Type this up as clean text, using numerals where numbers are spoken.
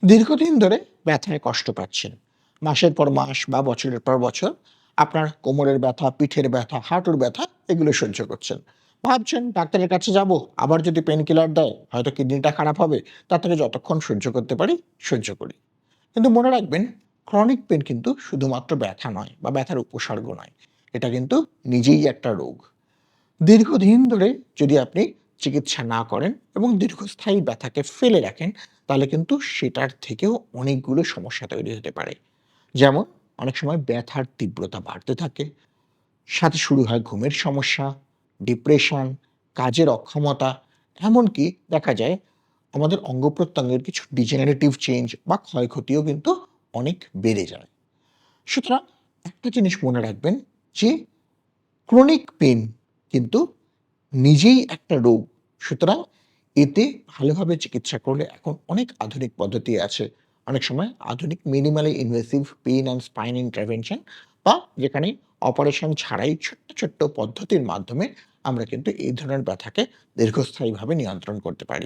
দীর্ঘদিন ধরে ব্যথায় কষ্ট পাচ্ছেন। মাসের পর মাস বা বছরের পর বছর আপনার কোমরের ব্যথা, পিঠের ব্যথা, হাঁটুর ব্যথা এগুলো সহ্য করছেন। ভাবছেন ডাক্তারের কাছে যাব, আবার যদি পেইন কিলার দেয় হয়তো কিডনিটা খারাপ হবে। তার থেকে যতক্ষণ সহ্য করতে পারি সহ্য করি। কিন্তু মনে রাখবেন, ক্রনিক পেইন কিন্তু শুধুমাত্র ব্যথা নয় বা ব্যথার উপসর্গ নয়। এটা কিন্তু নিজেই একটা রোগ। দীর্ঘদিন ধরে যদি আপনি চিকিৎসা না করেন এবং দীর্ঘস্থায়ী ব্যথাকে ফেলে রাখেন, তাহলে কিন্তু সেটার থেকেও অনেকগুলো সমস্যা তৈরি হতে পারে। যেমন অনেক সময় ব্যথার তীব্রতা বাড়তে থাকে, সাথে শুরু হয় ঘুমের সমস্যা, ডিপ্রেশন, কাজের অক্ষমতা, এমনকি দেখা যায় আমাদের অঙ্গ প্রত্যঙ্গের কিছু ডিজেনারেটিভ চেঞ্জ বা ক্ষয়ক্ষতিও কিন্তু অনেক বেড়ে যায়। সুতরাং একটা জিনিস মনে রাখবেন যে ক্রনিক পেইন কিন্তু নিজেই একটা রোগ। সুতরাং এতে ভালোভাবে চিকিৎসা করলে এখন অনেক আধুনিক পদ্ধতি আছে। অনেক সময় আধুনিক minimally invasive pain and spine intervention বা যেখানে অপারেশন ছাড়াই ছোট্ট, ছোট্ট পদ্ধতির মাধ্যমে আমরা কিন্তু এই ধরনের ব্যথাকে দীর্ঘস্থায়ীভাবে নিয়ন্ত্রণ করতে পারি।